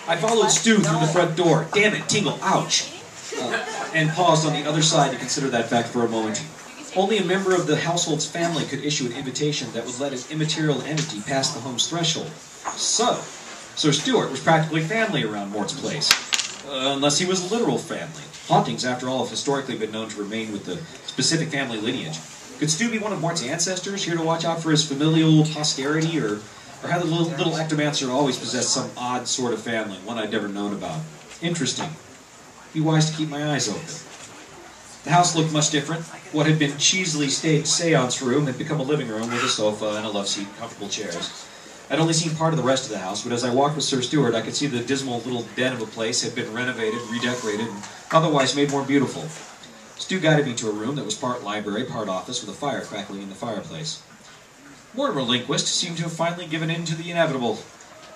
I followed Stu through the front door. Damn it, tingle, ouch. And paused on the other side to consider that fact for a moment. Only a member of the household's family could issue an invitation that would let an immaterial entity pass the home's threshold. So, Sir Stuart was practically family around Mort's place. Unless he was literal family. Hauntings, after all, have historically been known to remain with the specific family lineage. Could Stu be one of Mort's ancestors, here to watch out for his familial posterity, or had the little ectomancer always possessed some odd sort of family, one I'd never known about? Interesting. Be wise to keep my eyes open. The house looked much different. What had been cheesily staged seance room had become a living room with a sofa and a love seat, comfortable chairs. I'd only seen part of the rest of the house, but as I walked with Sir Stuart, I could see the dismal little den of a place had been renovated, redecorated, and otherwise made more beautiful. Stu guided me to a room that was part library, part office, with a fire crackling in the fireplace. Mortimer Linquist seemed to have finally given in to the inevitable.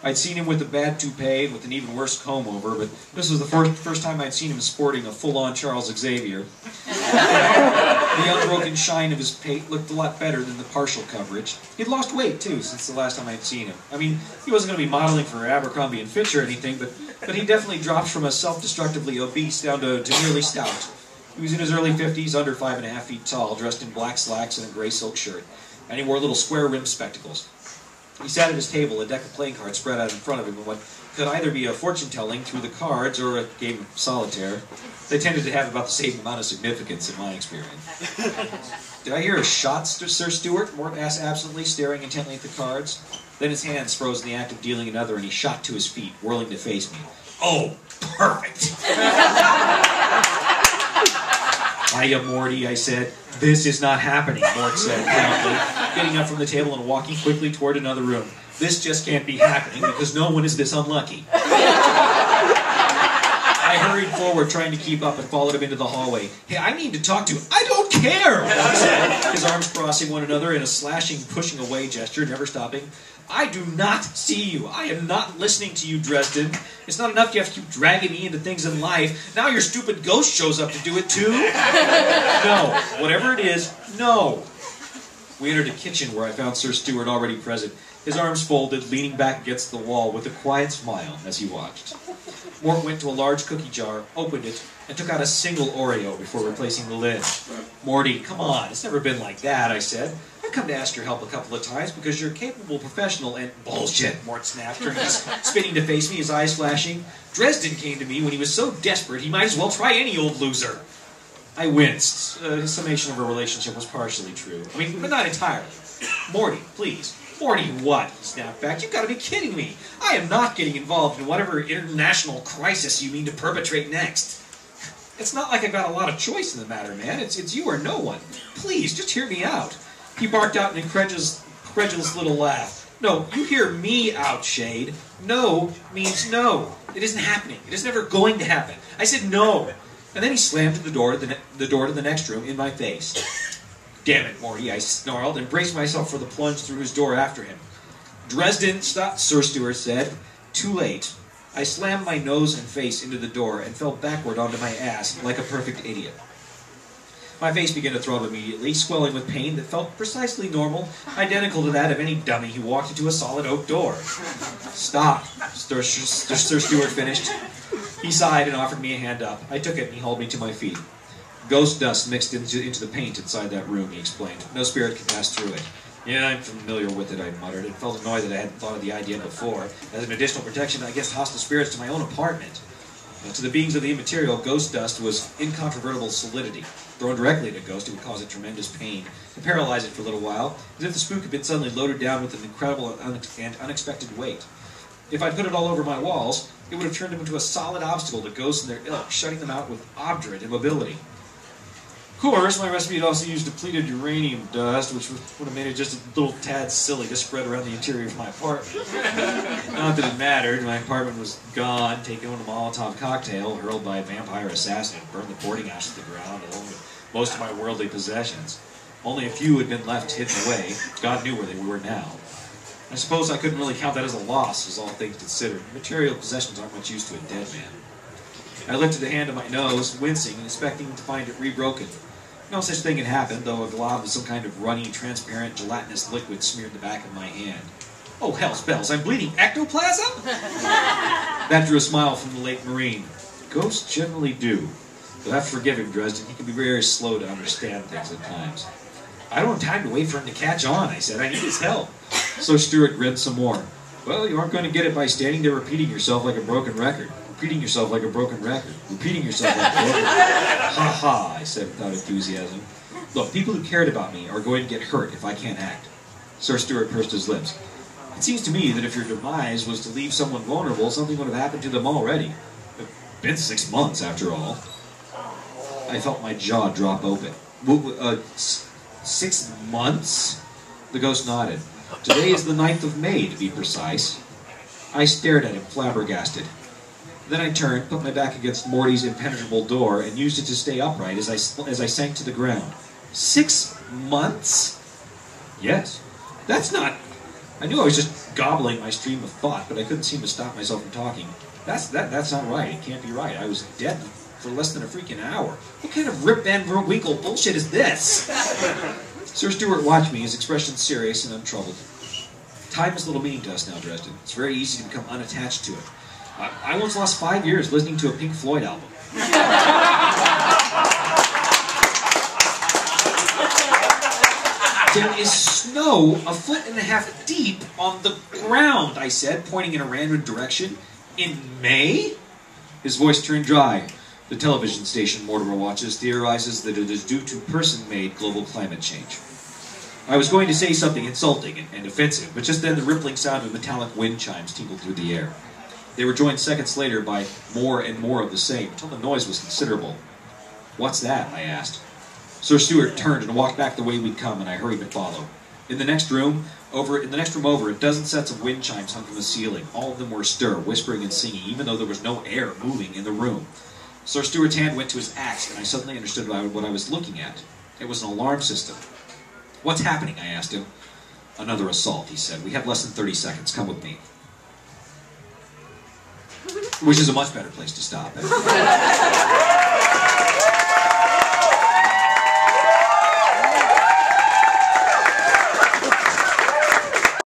I'd seen him with a bad toupee and with an even worse comb-over, but this was the first time I'd seen him sporting a full-on Charles Xavier. The unbroken shine of his pate looked a lot better than the partial coverage. He'd lost weight, too, since the last time I'd seen him. I mean, he wasn't going to be modeling for Abercrombie & Fitch or anything, but he definitely dropped from a self-destructively obese down to nearly stout. He was in his early 50s, under 5.5 feet tall, dressed in black slacks and a gray silk shirt, and he wore little square-rimmed spectacles. He sat at his table, a deck of playing cards spread out in front of him, and what could either be a fortune-telling through the cards or a game of solitaire. They tended to have about the same amount of significance in my experience. Did I hear a shot, Sir Stuart? Mort asked absently, staring intently at the cards. Then his hands froze in the act of dealing another, and he shot to his feet, whirling to face me. Oh, perfect! Hiya, Morty, I said. This is not happening, Mort said proudly, getting up from the table and walking quickly toward another room. This just can't be happening because no one is this unlucky. I hurried forward, trying to keep up, and followed him into the hallway. Hey, I need to talk to you. I don't care, Mort said, his arms crossing one another in a slashing, pushing away gesture, never stopping. I do not see you. I am not listening to you, Dresden. It's not enough you have to keep dragging me into things in life. Now your stupid ghost shows up to do it too? No. Whatever it is, no. We entered a kitchen where I found Sir Stuart already present, his arms folded, leaning back against the wall with a quiet smile as he watched. Mort went to a large cookie jar, opened it, and took out a single Oreo before replacing the lid. Morty, come on, it's never been like that, I said. I've come to ask your help a couple of times because you're a capable professional and... Bullshit, Mort snapped, spinning to face me, his eyes flashing. Dresden came to me when he was so desperate he might as well try any old loser. I winced. His summation of our relationship was partially true. I mean, but not entirely. Morty, please. Morty, what? He snapped back. You've got to be kidding me. I am not getting involved in whatever international crisis you mean to perpetrate next. It's not like I've got a lot of choice in the matter, man. It's you or no one. Please, just hear me out. He barked out an incredulous little laugh. No, you hear me out, Shade. No means no. It isn't happening. It is never going to happen. I said no. And then he slammed the door to the next room in my face. Damn it, Morty, I snarled and braced myself for the plunge through his door after him. Dresden, stop, Sir Stuart said. Too late. I slammed my nose and face into the door and fell backward onto my ass like a perfect idiot. My face began to throb immediately, swelling with pain that felt precisely normal, identical to that of any dummy who walked into a solid oak door. Stop, Sir Stuart finished. He sighed and offered me a hand up. I took it and he hauled me to my feet. Ghost dust mixed into the paint inside that room, he explained. No spirit can pass through it. Yeah, I'm familiar with it, I muttered, and felt annoyed that I hadn't thought of the idea before. As an additional protection against hostile spirits to my own apartment. To the beings of the immaterial, ghost dust was incontrovertible solidity. Thrown directly at a ghost, it would cause it tremendous pain, and paralyze it for a little while, as if the spook had been suddenly loaded down with an incredible and unexpected weight. If I'd put it all over my walls, it would have turned them into a solid obstacle to ghosts and their ilk, shutting them out with obdurate immobility. Of course, my recipe had also used depleted uranium dust, which would have made it just a little tad silly to spread around the interior of my apartment. Not that it mattered. My apartment was gone, taken on a Molotov cocktail hurled by a vampire assassin and burned the boarding house to the ground, along with most of my worldly possessions. Only a few had been left hidden away. God knew where they were now. I suppose I couldn't really count that as a loss, as all things considered. Material possessions aren't much use to a dead man. I lifted the hand to my nose, wincing and expecting to find it rebroken. No such thing had happened, though a glob of some kind of runny, transparent, gelatinous liquid smeared the back of my hand. Oh, hell's bells, I'm bleeding ectoplasm? That drew a smile from the late Marine. Ghosts generally do. You'll have to forgive him, Dresden. He can be very slow to understand things at times. I don't have time to wait for him to catch on, I said. I need his help. So Stewart grinned some more. Well, you aren't going to get it by standing there repeating yourself like a broken record. Repeating yourself like a broken record. Repeating yourself like a broken record. Ha ha, I said without enthusiasm. Look, people who cared about me are going to get hurt if I can't act. Sir Stewart pursed his lips. It seems to me that if your demise was to leave someone vulnerable, something would have happened to them already. It's been 6 months, after all. I felt my jaw drop open. 6 months? The ghost nodded. Today is the 9th of May, to be precise. I stared at him, flabbergasted. Then I turned, put my back against Morty's impenetrable door, and used it to stay upright as I sank to the ground. 6 months? Yes. That's not... I knew I was just gobbling my stream of thought, but I couldn't seem to stop myself from talking. That's not right. It can't be right. I was dead for less than a freaking hour. What kind of Rip Van Winkle bullshit is this? Sir Stewart watched me, his expression serious and untroubled. Time has little meaning to us now, Dresden. It's very easy to become unattached to it. I once lost 5 years listening to a Pink Floyd album. There is snow 1.5 feet deep on the ground, I said, pointing in a random direction. In May? His voice turned dry. The television station Mortimer watches theorizes that it is due to person-made global climate change. I was going to say something insulting and offensive, but just then the rippling sound of metallic wind chimes tinkled through the air. They were joined seconds later by more and more of the same, until the noise was considerable. What's that? I asked. Sir Stewart turned and walked back the way we'd come, and I hurried to follow. In the next room over, a dozen sets of wind chimes hung from the ceiling. All of them were astir, whispering and singing, even though there was no air moving in the room. Sir Stewart's hand went to his axe, and I suddenly understood what I was looking at. It was an alarm system. What's happening? I asked him. Another assault, he said. We have less than 30 seconds. Come with me. Which is a much better place to stop.